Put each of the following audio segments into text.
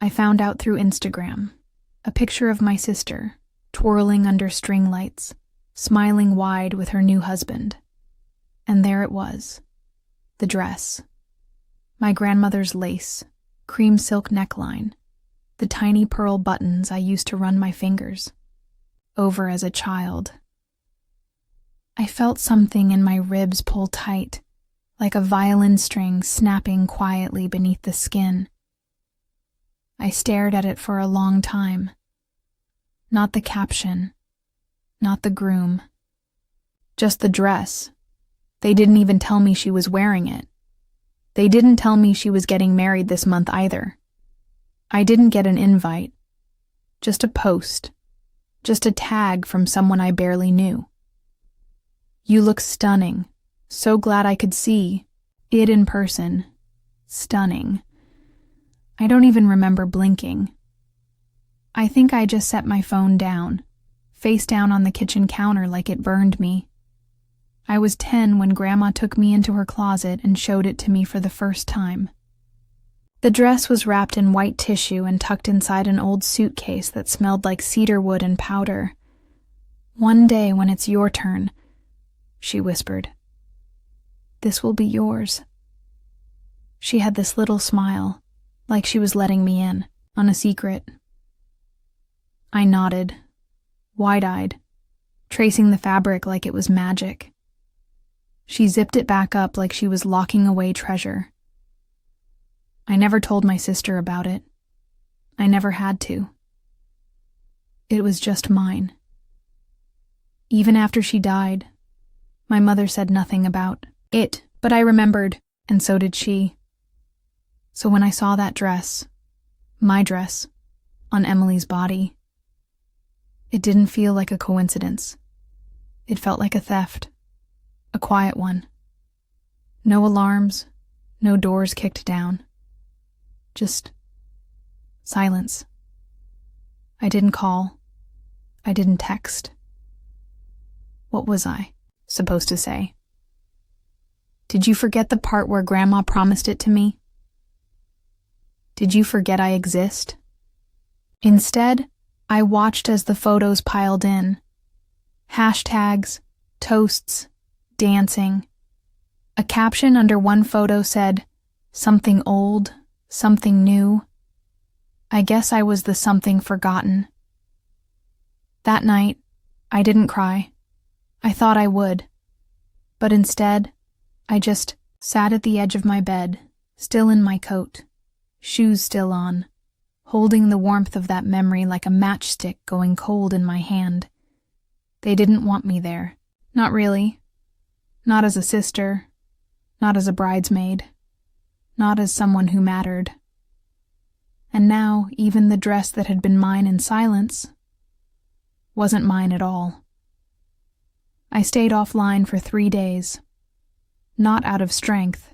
I found out through Instagram. A picture of my sister, twirling under string lights, smiling wide with her new husband. And there it was. The dress. My grandmother's lace, cream silk neckline, the tiny pearl buttons I used to run my fingers over as a child. I felt something in my ribs pull tight, like a violin string snapping quietly beneath the skin. I stared at it for a long time. Not the caption, not the groom, just the dress. They didn't even tell me she was wearing it. They didn't tell me she was getting married this month either. I didn't get an invite, just a post, just a tag from someone I barely knew. You look stunning. So glad I could see it in person. Stunning. I don't even remember blinking. I think I just set my phone down, face down on the kitchen counter like it burned me. I was 10 when Grandma took me into her closet and showed it to me for the first time. The dress was wrapped in white tissue and tucked inside an old suitcase that smelled like cedar wood and powder. "One day when it's your turn," she whispered. "This will be yours." She had this little smile, like she was letting me in on a secret. I nodded, wide-eyed, tracing the fabric like it was magic. She zipped it back up like she was locking away treasure. I never told my sister about it. I never had to. It was just mine. Even after she died, my mother said nothing about it, but I remembered, and so did she. So when I saw that dress, my dress, on Emily's body, it didn't feel like a coincidence. It felt like a theft, a quiet one. No alarms, no doors kicked down. Just silence. I didn't call. I didn't text. What was I supposed to say? Did you forget the part where Grandma promised it to me? Did you forget I exist? Instead, I watched as the photos piled in. Hashtags, toasts, dancing. A caption under one photo said, "Something old, something new." I guess I was the something forgotten. That night, I didn't cry. I thought I would. But instead, I just sat at the edge of my bed, still in my coat, shoes still on, holding the warmth of that memory like a matchstick going cold in my hand. They didn't want me there. Not really. Not as a sister. Not as a bridesmaid. Not as someone who mattered. And now, even the dress that had been mine in silence wasn't mine at all. I stayed offline for 3 days. Not out of strength,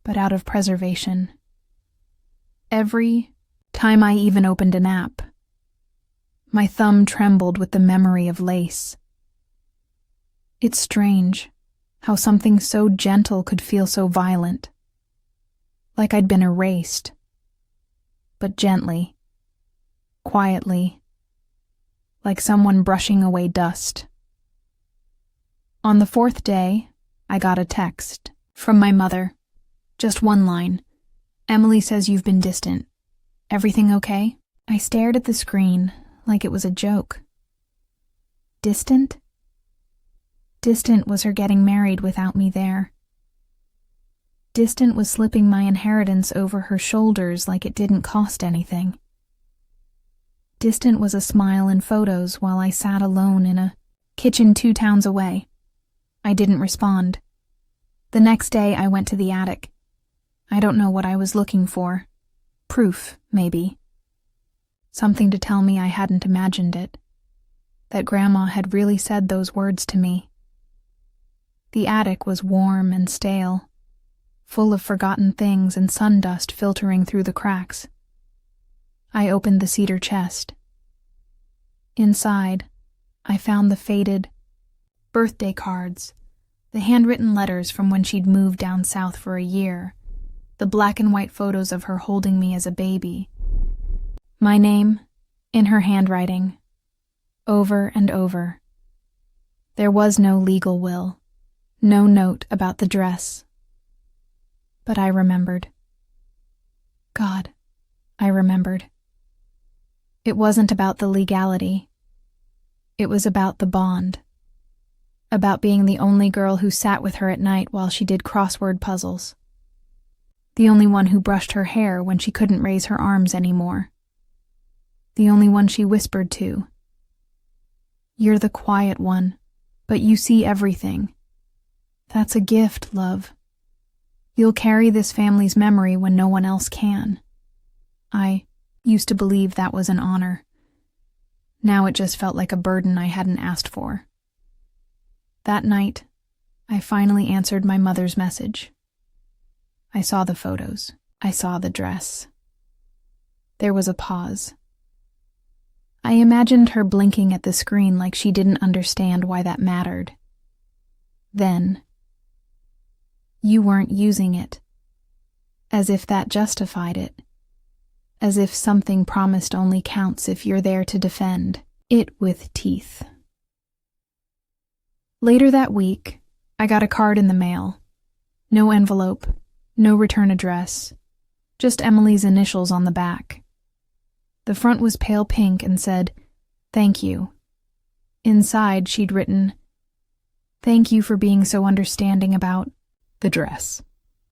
but out of preservation. Every time I even opened an app, my thumb trembled with the memory of lace. It's strange how something so gentle could feel so violent, like I'd been erased, but gently, quietly, like someone brushing away dust. On the 4th day, I got a text from my mother. Just one line. "Emily says you've been distant. Everything okay?" I stared at the screen like it was a joke. Distant? Distant was her getting married without me there. Distant was slipping my inheritance over her shoulders like it didn't cost anything. Distant was a smile in photos while I sat alone in a kitchen 2 towns away. I didn't respond. The next day I went to the attic. I don't know what I was looking for. Proof, maybe. Something to tell me I hadn't imagined it. That Grandma had really said those words to me. The attic was warm and stale, full of forgotten things and sun dust filtering through the cracks. I opened the cedar chest. Inside, I found the faded birthday cards, the handwritten letters from when she'd moved down south for a year, the black and white photos of her holding me as a baby, My name, in her handwriting, over and over. There was no legal will, no note about the dress. But I remembered. God, I remembered. It wasn't about the legality. It was about the bond. About being the only girl who sat with her at night while she did crossword puzzles. The only one who brushed her hair when she couldn't raise her arms anymore. The only one she whispered to. You're the quiet one, but you see everything. That's a gift, love. You'll carry this family's memory when no one else can. I used to believe that was an honor. Now it just felt like a burden I hadn't asked for. That night, I finally answered my mother's message. I saw the photos. I saw the dress. There was a pause. I imagined her blinking at the screen like she didn't understand why that mattered. Then, you weren't using it. As if that justified it. As if something promised only counts if you're there to defend it with teeth. Later that week, I got a card in the mail. No envelope, no return address, just Emily's initials on the back. The front was pale pink and said, "Thank you." Inside, she'd written, "Thank you for being so understanding about the dress.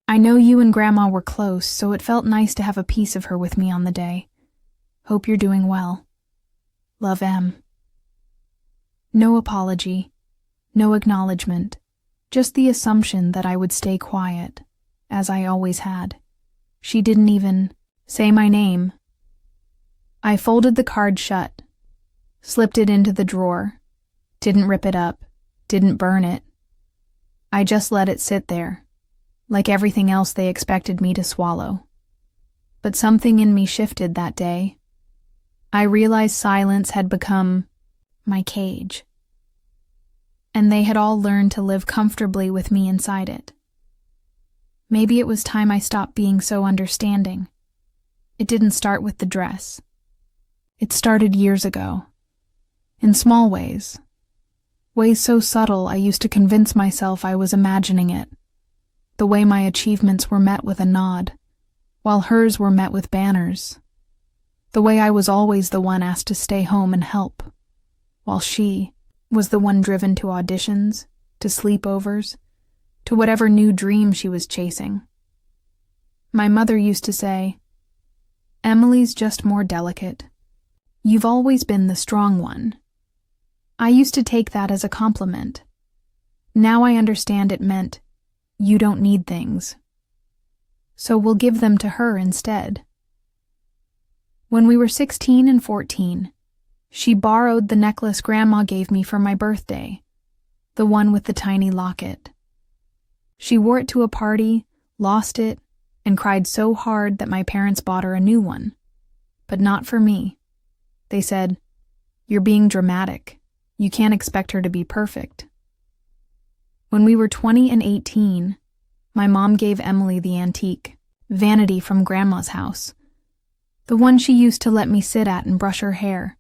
I know you and Grandma were close, so it felt nice to have a piece of her with me on the day. Hope you're doing well. Love, Em." No apology, no acknowledgement, just the assumption that I would stay quiet, as I always had. She didn't even say my name. I folded the card shut, slipped it into the drawer, didn't rip it up, didn't burn it. I just let it sit there, like everything else they expected me to swallow. But something in me shifted that day. I realized silence had become my cage, and they had all learned to live comfortably with me inside it. Maybe it was time I stopped being so understanding. It didn't start with the dress. It started years ago. In small ways. Ways so subtle I used to convince myself I was imagining it. The way my achievements were met with a nod, while hers were met with banners. The way I was always the one asked to stay home and help, while she was the one driven to auditions, to sleepovers, to whatever new dream she was chasing. My mother used to say, "Emily's just more delicate. You've always been the strong one." I used to take that as a compliment. Now I understand it meant, you don't need things. So we'll give them to her instead. When we were 16 and 14, she borrowed the necklace Grandma gave me for my birthday, the one with the tiny locket. She wore it to a party, lost it, and cried so hard that my parents bought her a new one. But not for me. They said, "You're being dramatic. You can't expect her to be perfect." When we were 20 and 18, my mom gave Emily the antique vanity from Grandma's house, the one she used to let me sit at and brush her hair,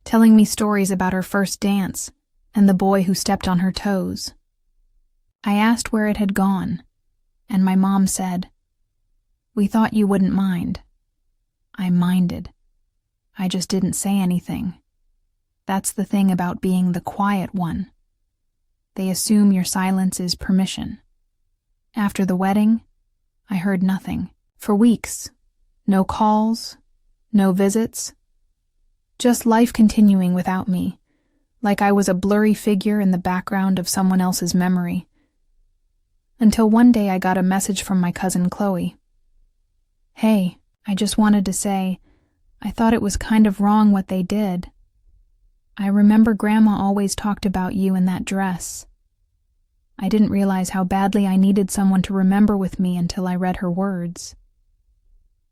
telling me stories about her first dance and the boy who stepped on her toes. I asked where it had gone, and my mom said, "We thought you wouldn't mind." I minded. I just didn't say anything. That's the thing about being the quiet one. They assume your silence is permission. After the wedding, I heard nothing. For weeks. No calls, no visits. Just life continuing without me, like I was a blurry figure in the background of someone else's memory. Until one day I got a message from my cousin Chloe. "Hey, I just wanted to say, I thought it was kind of wrong what they did. I remember Grandma always talked about you in that dress. I didn't realize how badly I needed someone to remember with me until I read her words.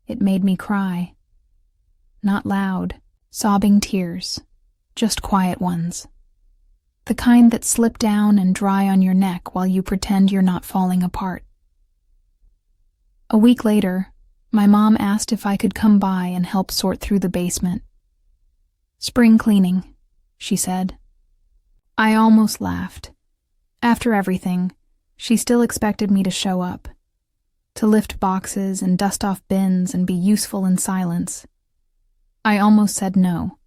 It made me cry. Not loud, sobbing tears, just quiet ones. The kind that slip down and dry on your neck while you pretend you're not falling apart." A week later, My mom asked if I could come by and help sort through the basement. "Spring cleaning," she said. I almost laughed. After everything, she still expected me to show up, to lift boxes and dust off bins and be useful in silence. I almost said no.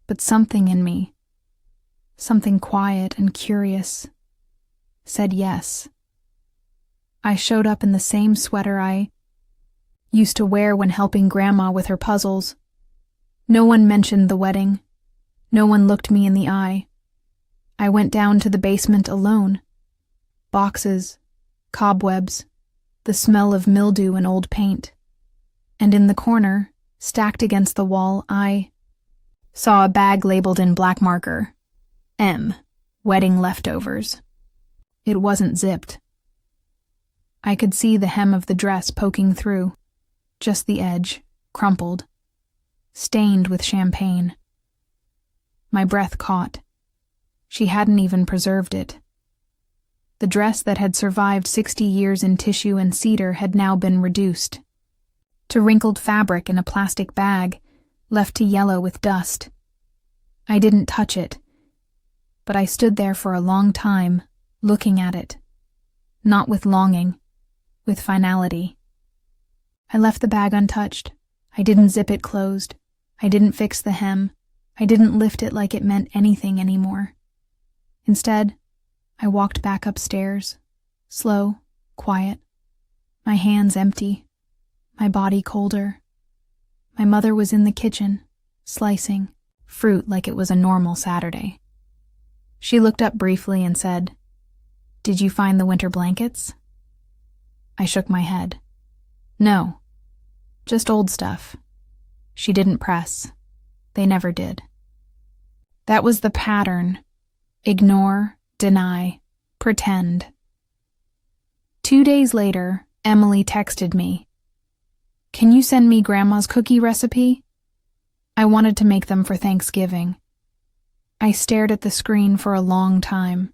But something in me, something quiet and curious, said yes. I showed up in the same sweater I used to wear when helping Grandma with her puzzles. No one mentioned the wedding. No one looked me in the eye. I went down to the basement alone. Boxes, cobwebs, the smell of mildew and old paint. And in the corner, stacked against the wall, I saw a bag labeled in black marker, M, wedding leftovers. It wasn't zipped. I could see the hem of the dress poking through, just the edge, crumpled, stained with champagne. My breath caught. She hadn't even preserved it. The dress that had survived 60 years in tissue and cedar had now been reduced to wrinkled fabric in a plastic bag, left to yellow with dust. I didn't touch it, but I stood there for a long time, looking at it, not with longing, with finality. I left the bag untouched. I didn't zip it closed. I didn't fix the hem. I didn't lift it like it meant anything anymore. Instead, I walked back upstairs, slow, quiet, my hands empty, my body colder. My mother was in the kitchen, slicing fruit like it was a normal Saturday. She looked up briefly and said, "Did you find the winter blankets?" I shook my head. "No, just old stuff." She didn't press. They never did. That was the pattern. Ignore, deny, pretend. 2 days later, Emily texted me, "Can you send me Grandma's cookie recipe?" I wanted to make them for Thanksgiving. I stared at the screen for a long time,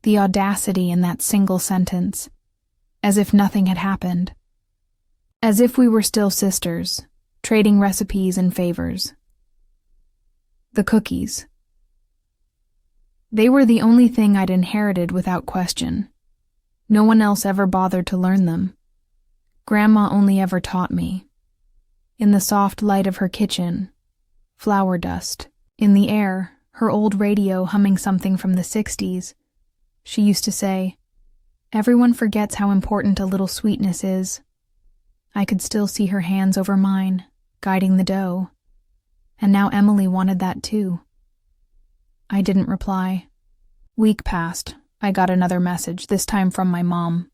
the audacity in that single sentence, as if nothing had happened. As if we were still sisters, trading recipes and favors. The cookies. They were the only thing I'd inherited without question. No one else ever bothered to learn them. Grandma only ever taught me. In the soft light of her kitchen, flour dust, in the air, her old radio humming something from the 60s, she used to say, "Everyone forgets how important a little sweetness is." I could still see her hands over mine, guiding the dough. And now Emily wanted that too. I didn't reply. Week passed. I got another message, this time from my mom.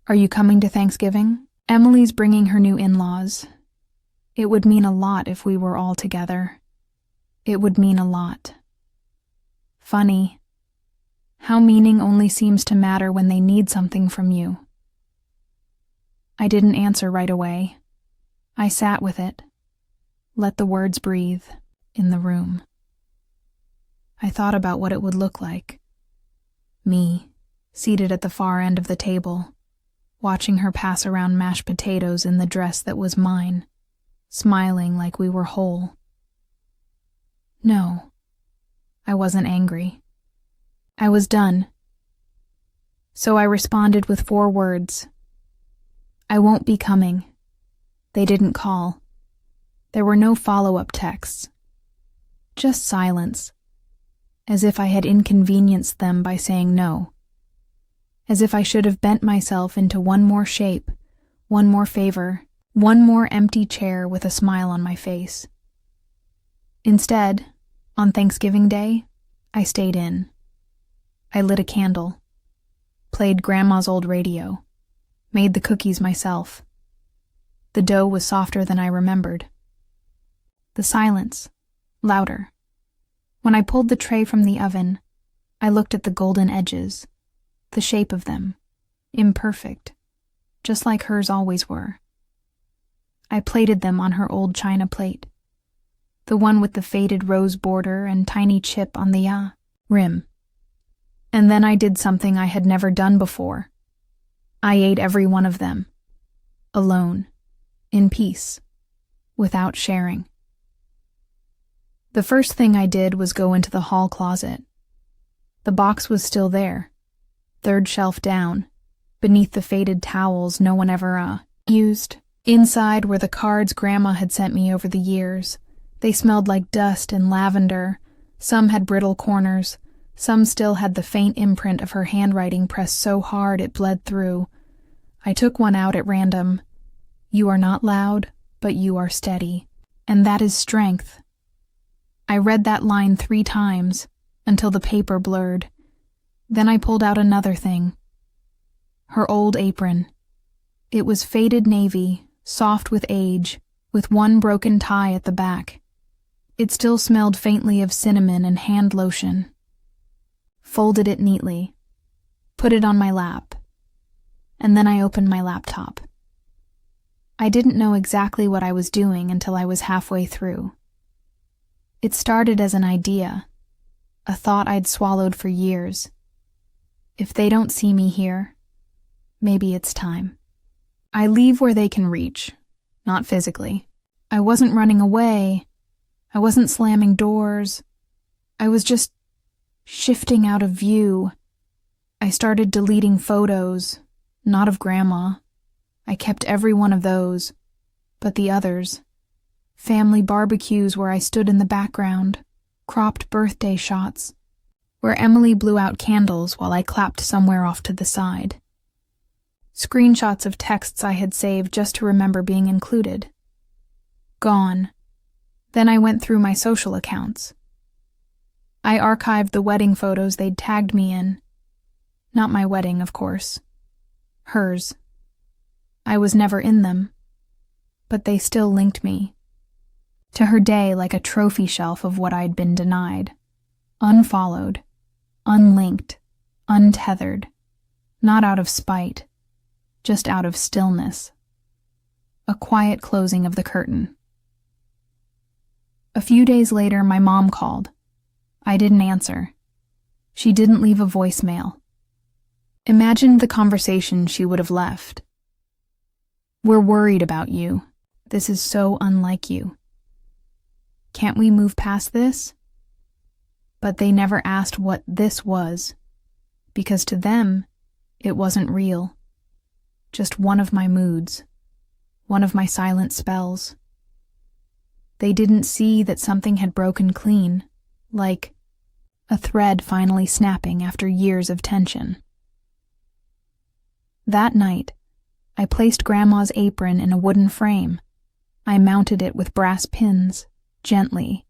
"Are you coming to Thanksgiving? Emily's bringing her new in-laws. It would mean a lot if we were all together. It would mean a lot." Funny. How meaning only seems to matter when they need something from you. I didn't answer right away. I sat with it. Let the words breathe in the room. I thought about what it would look like. Me, seated at the far end of the table, watching her pass around mashed potatoes in the dress that was mine, smiling like we were whole. No, I wasn't angry. I was done. So I responded with 4 words. "I won't be coming." They didn't call. There were no follow-up texts. Just silence, as if I had inconvenienced them by saying no. As if I should have bent myself into one more shape, one more favor, one more empty chair with a smile on my face. Instead, on Thanksgiving Day, I stayed in. I lit a candle, played Grandma's old radio, made the cookies myself. The dough was softer than I remembered. The silence, louder. When I pulled the tray from the oven, I looked at the golden edges, the shape of them, imperfect, just like hers always were. I plated them on her old china plate, the one with the faded rose border and tiny chip on the rim. And then I did something I had never done before. I ate every one of them. alone, in peace, without sharing. The first thing I did was go into the hall closet. The box was still there, third shelf down, beneath the faded towels no one ever used. Inside were the cards Grandma had sent me over the years. They smelled like dust and lavender. Some had brittle corners. Some still had the faint imprint of her handwriting pressed so hard it bled through. I took one out at random. You are not loud, but you are steady. And that is strength. I read that line 3 times, until the paper blurred. Then I pulled out another thing. Her old apron. It was faded navy, soft with age, with one broken tie at the back. It still smelled faintly of cinnamon and hand lotion. Folded it neatly, put it on my lap, and then I opened my laptop. I didn't know exactly what I was doing until I was halfway through. It started as an idea, a thought I'd swallowed for years. If they don't see me here, maybe it's time. I leave where they can reach, not physically. I wasn't running away. I wasn't slamming doors. I was just shifting out of view. I started deleting photos, not of Grandma. I kept every one of those, but the others. Family barbecues where I stood in the background, cropped birthday shots, where Emily blew out candles while I clapped somewhere off to the side. Screenshots of texts I had saved just to remember being included. Gone. Then I went through my social accounts. I archived the wedding photos they'd tagged me in. Not my wedding, of course. Hers. I was never in them, but they still linked me to her day like a trophy shelf of what I'd been denied. Unfollowed, unlinked, untethered, not out of spite, just out of stillness. A quiet closing of the curtain. A few days later, my mom called. I didn't answer. She didn't leave a voicemail. Imagine the conversation she would have left. We're worried about you. This is so unlike you. Can't we move past this? But they never asked what this was, because to them, it wasn't real. Just one of my moods, one of my silent spells. They didn't see that something had broken clean, like a thread finally snapping after years of tension. That night, I placed Grandma's apron in a wooden frame. I mounted it with brass pins, gently,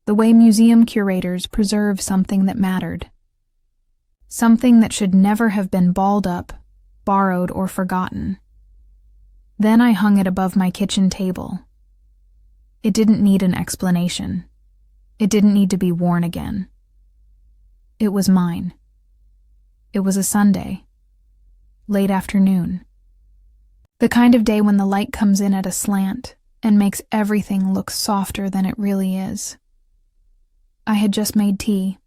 the way museum curators preserve something that mattered. Something that should never have been balled up, borrowed, or forgotten. Then I hung it above my kitchen table. It didn't need an explanation. It didn't need to be worn again. It was mine. It was a Sunday. Late afternoon. The kind of day when the light comes in at a slant and makes everything look softer than it really is. I had just made tea.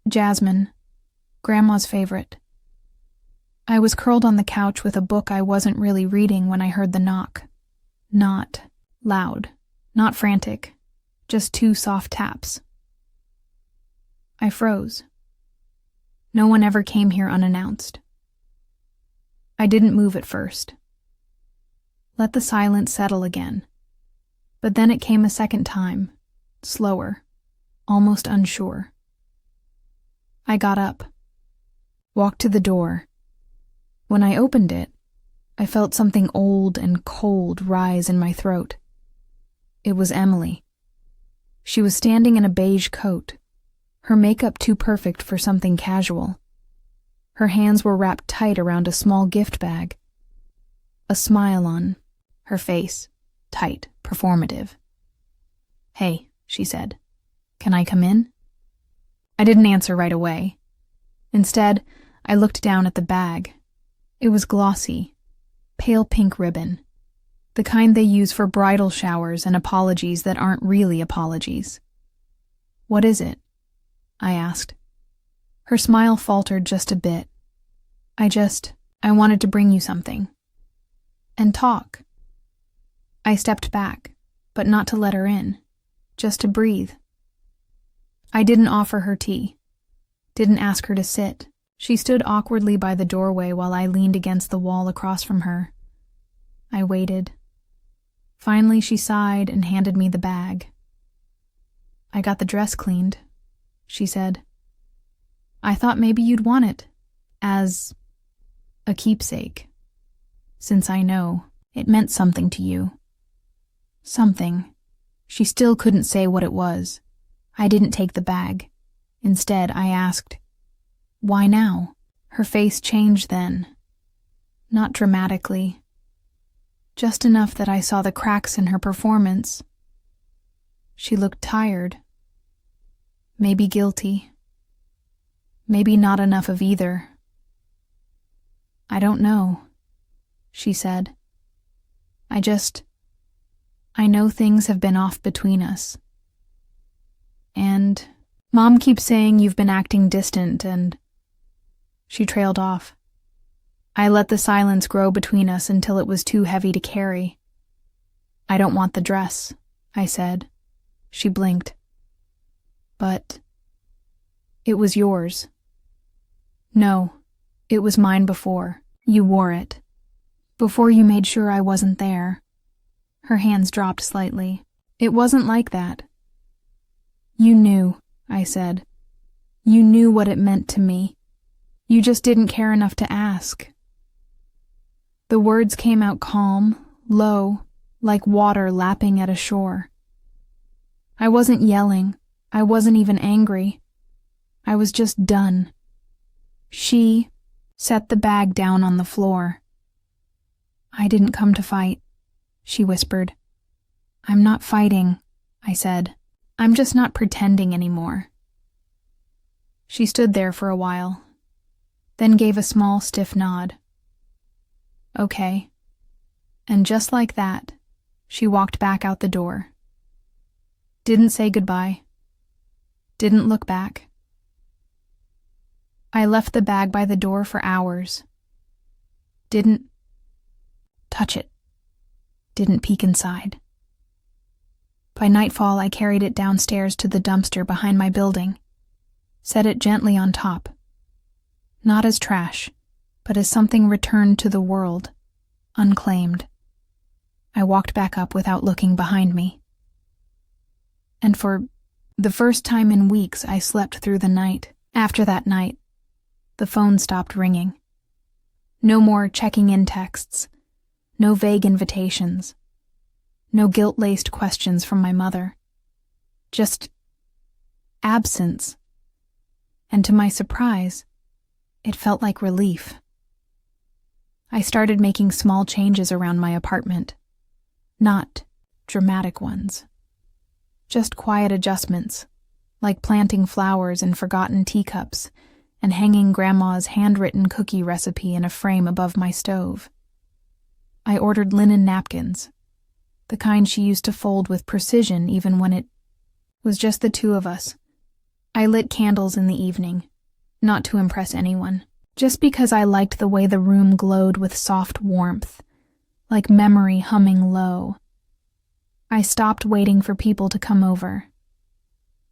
Jasmine, Grandma's favorite. I was curled on the couch with a book I wasn't really reading when I heard the knock. Not loud, not frantic, just 2 soft taps. I froze. No one ever came here unannounced. I didn't move at first. Let the silence settle again. But then it came a second time, slower, almost unsure. I got up, walked to the door. When I opened it, I felt something old and cold rise in my throat. It was Emily. She was standing in a beige coat, her makeup too perfect for something casual. Her hands were wrapped tight around a small gift bag. A smile on her face, tight, performative. "Hey," she said. "Can I come in?" I didn't answer right away. Instead, I looked down at the bag. It was glossy, pale pink ribbon, the kind they use for bridal showers and apologies that aren't really apologies. "What is it?" I asked. Her smile faltered just a bit. I wanted to bring you something. and talk. I stepped back, but not to let her in, just to breathe. I didn't offer her tea, didn't ask her to sit. She stood awkwardly by the doorway while I leaned against the wall across from her. I waited. Finally, she sighed and handed me the bag. "I got the dress cleaned," she said. "I thought maybe you'd want it, as a keepsake, since I know it meant something to you." Something. She still couldn't say what it was. I didn't take the bag. Instead, I asked, "Why now?" Her face changed then. Not dramatically. Just enough that I saw the cracks in her performance. She looked tired. Maybe guilty. Maybe not enough of either. "I don't know," she said. I know things have been off between us. And Mom keeps saying you've been acting distant and..." She trailed off. I let the silence grow between us until it was too heavy to carry. "I don't want the dress," I said. She blinked. "But it was yours." "No, it was mine before. You wore it. Before you made sure I wasn't there." Her hands dropped slightly. "It wasn't like that." "You knew," I said. "You knew what it meant to me. You just didn't care enough to ask." The words came out calm, low, like water lapping at a shore. I wasn't yelling. I wasn't even angry. I was just done. She set the bag down on the floor. "I didn't come to fight," she whispered. "I'm not fighting," I said. "I'm just not pretending anymore." She stood there for a while, then gave a small, stiff nod. "Okay." And just like that, she walked back out the door. Didn't say goodbye. Didn't look back. I left the bag by the door for hours. Didn't touch it. Didn't peek inside. By nightfall, I carried it downstairs to the dumpster behind my building, set it gently on top. Not as trash, but as something returned to the world, unclaimed. I walked back up without looking behind me. And for the first time in weeks, I slept through the night. After that night, the phone stopped ringing. No more checking-in texts. No vague invitations. No guilt-laced questions from my mother. Just absence. And to my surprise, it felt like relief. I started making small changes around my apartment. Not dramatic ones. Just quiet adjustments, like planting flowers in forgotten teacups and hanging Grandma's handwritten cookie recipe in a frame above my stove. I ordered linen napkins, the kind she used to fold with precision even when it was just the two of us. I lit candles in the evening, not to impress anyone, just because I liked the way the room glowed with soft warmth, like memory humming low. I stopped waiting for people to come over,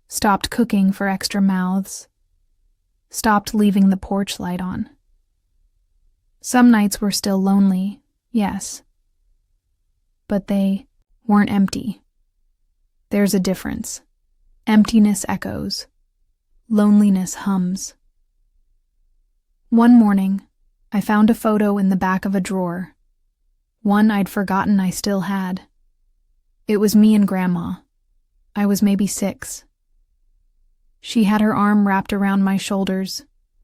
stopped cooking for extra mouths, stopped leaving the porch light on. Some nights were still lonely, yes, but they weren't empty. There's a difference. Emptiness echoes. Loneliness hums. One morning, I found a photo in the back of a drawer, one I'd forgotten I still had. It was me and Grandma. I was maybe 6. She had her arm wrapped around my shoulders,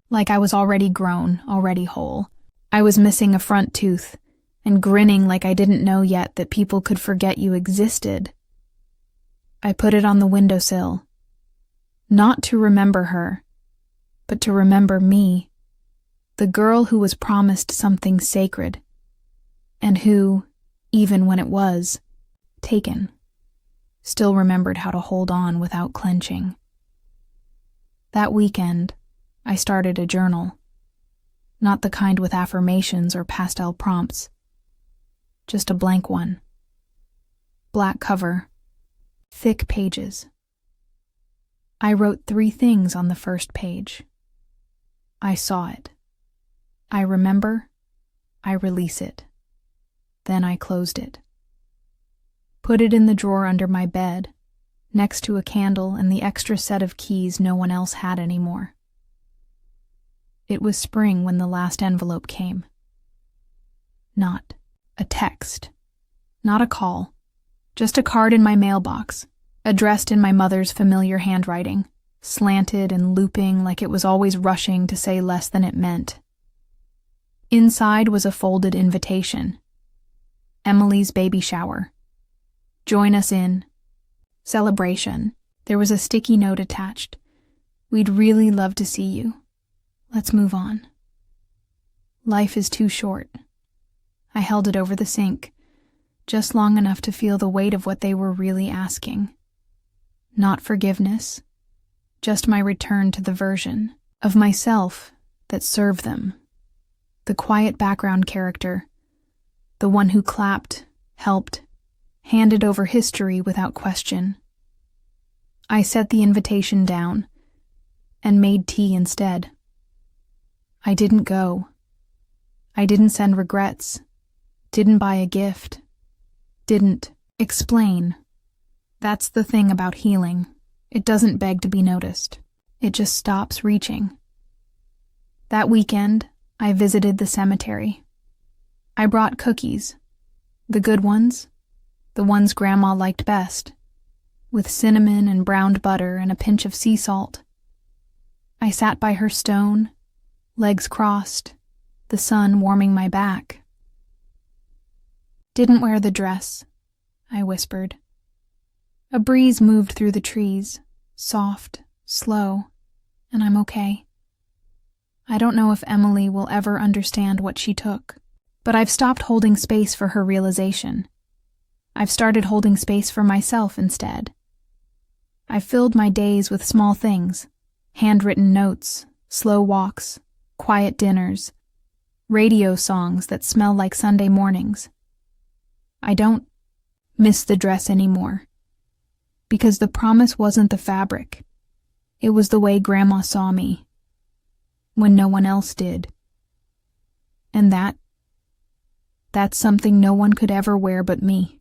like I was already grown, already whole. I was missing a front tooth, and grinning like I didn't know yet that people could forget you existed. I put it on the windowsill, not to remember her, but to remember me, the girl who was promised something sacred, and who, even when it was taken, still remembered how to hold on without clenching. That weekend, I started a journal, not the kind with affirmations or pastel prompts, just a blank one. Black cover, thick pages. I wrote 3 things on the first page. I saw it. I remember. I release it. Then I closed it. Put it in the drawer under my bed, next to a candle and the extra set of keys no one else had anymore. It was spring when the last envelope came. Not a text. Not a call. Just a card in my mailbox, addressed in my mother's familiar handwriting, slanted and looping like it was always rushing to say less than it meant. Inside was a folded invitation. Emily's baby shower. Join us in celebration. There was a sticky note attached. We'd really love to see you. Let's move on. Life is too short. I held it over the sink, just long enough to feel the weight of what they were really asking. Not forgiveness, just my return to the version of myself that served them. The quiet background character, the one who clapped, helped, handed over history without question. I set the invitation down and made tea instead. I didn't go. I didn't send regrets, didn't buy a gift, didn't explain. That's the thing about healing. It doesn't beg to be noticed. It just stops reaching. That weekend, I visited the cemetery. I brought cookies, the good ones, the ones Grandma liked best, with cinnamon and browned butter and a pinch of sea salt. I sat by her stone, legs crossed, the sun warming my back. Didn't wear the dress, I whispered. A breeze moved through the trees, soft, slow, and I'm okay. I don't know if Emily will ever understand what she took, but I've stopped holding space for her realization. I've started holding space for myself instead. I've filled my days with small things, handwritten notes, slow walks, quiet dinners, radio songs that smell like Sunday mornings. I don't miss the dress anymore, because the promise wasn't the fabric. It was the way Grandma saw me, when no one else did. And that's something no one could ever wear but me.